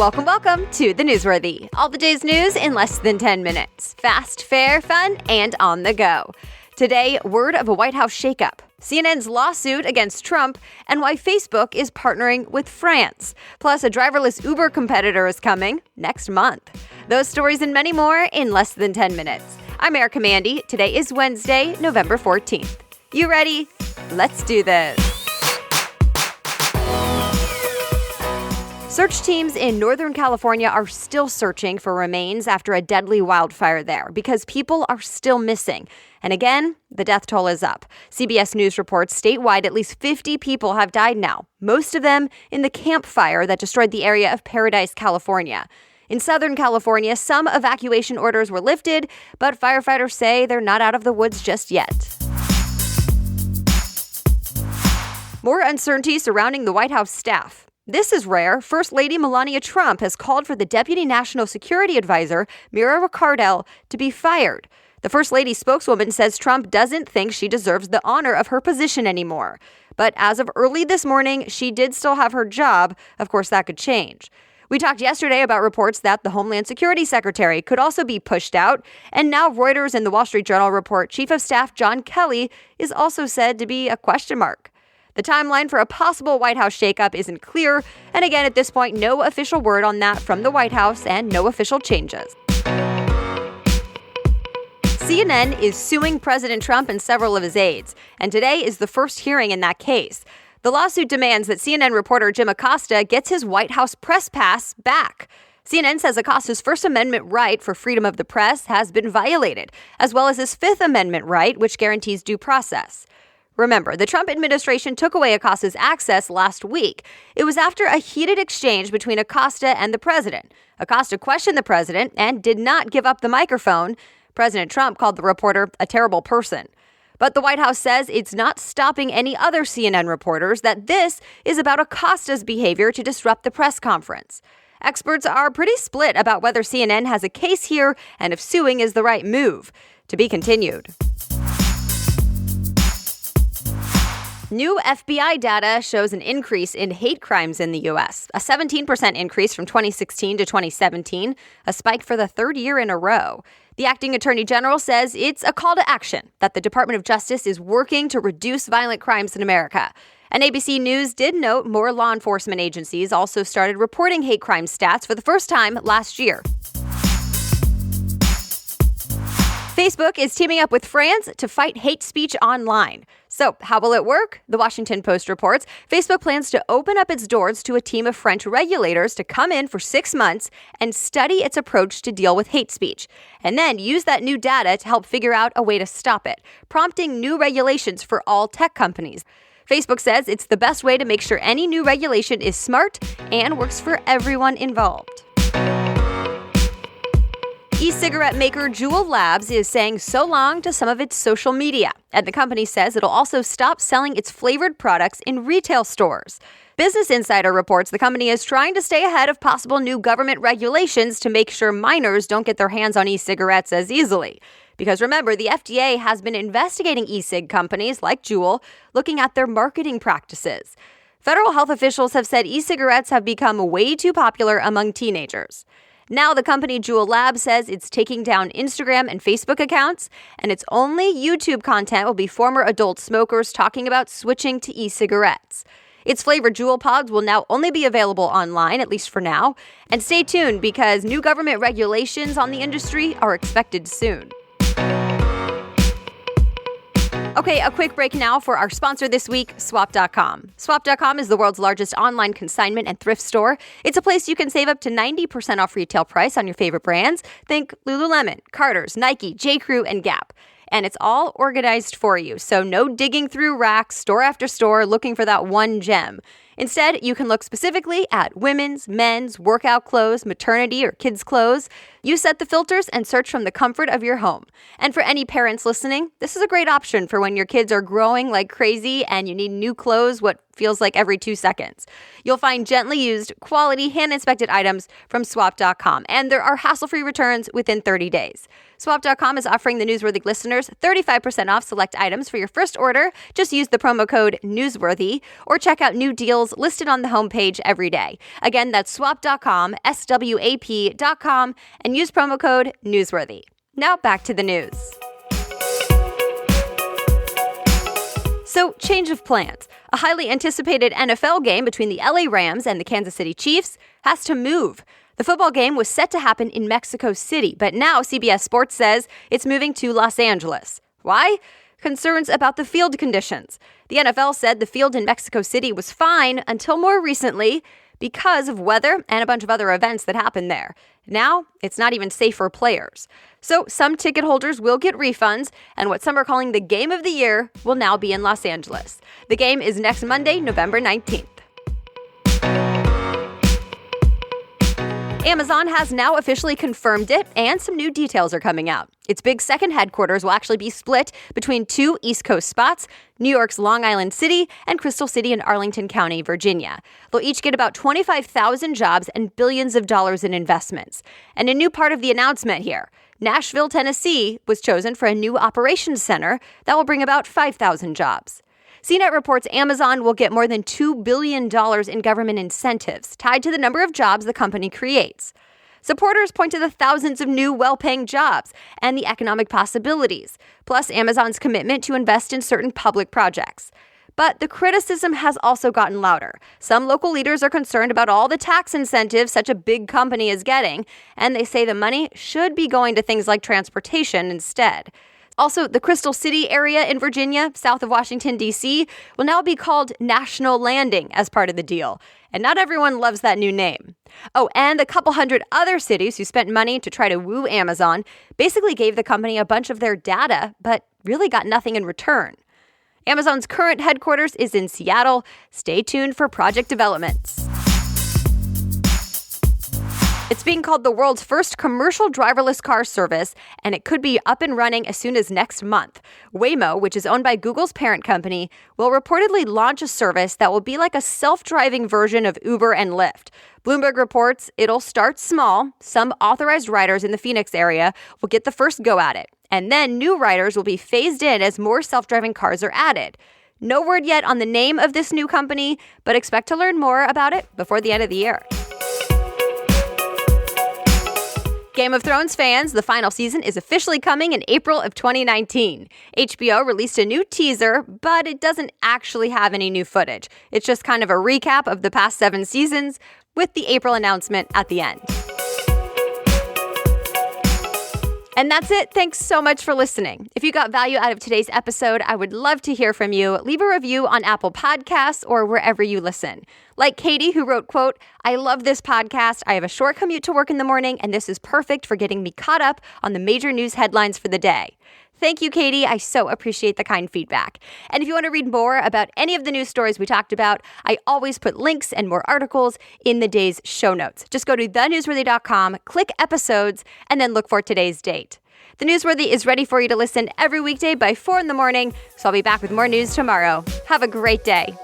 Welcome to The Newsworthy. All the day's news in less than 10 minutes. Fast, fair, fun, and on the go. Today, word of a White House shakeup, CNN's lawsuit against Trump, and why Facebook is partnering with France. Plus, a driverless Uber competitor is coming next month. Those stories and many more in less than 10 minutes. I'm Erica Mandy. Today is Wednesday, November 14th. You ready? Let's do this. Search teams in Northern California are still searching for remains after a deadly wildfire there because people are still missing. And again, the death toll is up. CBS News reports statewide at least 50 people have died now, most of them in the Camp Fire that destroyed the area of Paradise, California. In Southern California, some evacuation orders were lifted, but firefighters say they're not out of the woods just yet. More uncertainty surrounding the White House staff. This is rare. First Lady Melania Trump has called for the Deputy National Security Advisor, Mira Ricardel, to be fired. The First Lady's spokeswoman says Trump doesn't think she deserves the honor of her position anymore. But as of early this morning, she did still have her job. Of course, that could change. We talked yesterday about reports that the Homeland Security Secretary could also be pushed out. And now Reuters and the Wall Street Journal report Chief of Staff John Kelly is also said to be a question mark. The timeline for a possible White House shakeup isn't clear, and again, at this point, no official word on that from the White House and no official changes. CNN is suing President Trump and several of his aides, and today is the first hearing in that case. The lawsuit demands that CNN reporter Jim Acosta gets his White House press pass back. CNN says Acosta's First Amendment right for freedom of the press has been violated, as well as his Fifth Amendment right, which guarantees due process. Remember, the Trump administration took away Acosta's access last week. It was after a heated exchange between Acosta and the president. Acosta questioned the president and did not give up the microphone. President Trump called the reporter a terrible person. But the White House says it's not stopping any other CNN reporters, that this is about Acosta's behavior to disrupt the press conference. Experts are pretty split about whether CNN has a case here and if suing is the right move. To be continued. New FBI data shows an increase in hate crimes in the U.S., a 17% increase from 2016 to 2017, a spike for the third year in a row. The acting attorney general says it's a call to action, that the Department of Justice is working to reduce violent crimes in America. And ABC News did note more law enforcement agencies also started reporting hate crime stats for the first time last year. Facebook is teaming up with France to fight hate speech online. So how will it work? The Washington Post reports Facebook plans to open up its doors to a team of French regulators to come in for 6 months and study its approach to deal with hate speech, and then use that new data to help figure out a way to stop it, prompting new regulations for all tech companies. Facebook says it's the best way to make sure any new regulation is smart and works for everyone involved. E-cigarette maker JUUL Labs is saying so long to some of its social media, and the company says it'll also stop selling its flavored products in retail stores. Business Insider reports the company is trying to stay ahead of possible new government regulations to make sure minors don't get their hands on e-cigarettes as easily. Because remember, the FDA has been investigating e-cig companies like JUUL, looking at their marketing practices. Federal health officials have said e-cigarettes have become way too popular among teenagers. Now the company JUUL Labs says it's taking down Instagram and Facebook accounts, and its only YouTube content will be former adult smokers talking about switching to e-cigarettes. Its flavored JUUL pods will now only be available online, at least for now. And stay tuned because new government regulations on the industry are expected soon. Okay, a quick break now for our sponsor this week, Swap.com. Swap.com is the world's largest online consignment and thrift store. It's a place you can save up to 90% off retail price on your favorite brands. Think Lululemon, Carter's, Nike, J.Crew, and Gap. And it's all organized for you, so no digging through racks, store after store, looking for that one gem. Instead, you can look specifically at women's, men's, workout clothes, maternity, or kids' clothes. You set the filters and search from the comfort of your home. And for any parents listening, this is a great option for when your kids are growing like crazy and you need new clothes, what feels like every 2 seconds. You'll find gently used, quality, hand-inspected items from Swap.com, and there are hassle-free returns within 30 days. Swap.com is offering the Newsworthy listeners 35% off select items for your first order. Just use the promo code Newsworthy or check out new deals listed on the homepage every day. Again, that's Swap.com, SWAP.com, and use promo code Newsworthy. Now back to the news. So, change of plans. A highly anticipated NFL game between the LA Rams and the Kansas City Chiefs has to move. The football game was set to happen in Mexico City, but now CBS Sports says it's moving to Los Angeles. Why? Concerns about the field conditions. The NFL said the field in Mexico City was fine until more recently because of weather and a bunch of other events that happened there. Now, it's not even safe for players. So some ticket holders will get refunds, and what some are calling the Game of the Year will now be in Los Angeles. The game is next Monday, November 19th. Amazon has now officially confirmed it, and some new details are coming out. Its big second headquarters will actually be split between 2 East Coast spots, New York's Long Island City and Crystal City in Arlington County, Virginia. They'll each get about 25,000 jobs and billions of dollars in investments. And a new part of the announcement here. Nashville, Tennessee was chosen for a new operations center that will bring about 5,000 jobs. CNET reports Amazon will get more than $2 billion in government incentives tied to the number of jobs the company creates. Supporters point to the thousands of new well-paying jobs and the economic possibilities, plus Amazon's commitment to invest in certain public projects. But the criticism has also gotten louder. Some local leaders are concerned about all the tax incentives such a big company is getting, and they say the money should be going to things like transportation instead. Also, the Crystal City area in Virginia, south of Washington, D.C., will now be called National Landing as part of the deal. And not everyone loves that new name. Oh, and a couple hundred other cities who spent money to try to woo Amazon basically gave the company a bunch of their data, but really got nothing in return. Amazon's current headquarters is in Seattle. Stay tuned for project developments. It's being called the world's first commercial driverless car service, and it could be up and running as soon as next month. Waymo, which is owned by Google's parent company, will reportedly launch a service that will be like a self-driving version of Uber and Lyft. Bloomberg reports it'll start small. Some authorized riders in the Phoenix area will get the first go at it, and then new riders will be phased in as more self-driving cars are added. No word yet on the name of this new company, but expect to learn more about it before the end of the year. Game of Thrones fans, the final season is officially coming in April of 2019. HBO released a new teaser, but it doesn't actually have any new footage. It's just kind of a recap of the past 7 seasons with the April announcement at the end. And that's it. Thanks so much for listening. If you got value out of today's episode, I would love to hear from you. Leave a review on Apple Podcasts or wherever you listen. Like Katie, who wrote, quote, "I love this podcast. I have a short commute to work in the morning, and this is perfect for getting me caught up on the major news headlines for the day." Thank you, Katie. I so appreciate the kind feedback. And if you want to read more about any of the news stories we talked about, I always put links and more articles in the day's show notes. Just go to thenewsworthy.com, click episodes, and then look for today's date. The Newsworthy is ready for you to listen every weekday by 4 in the morning, so I'll be back with more news tomorrow. Have a great day.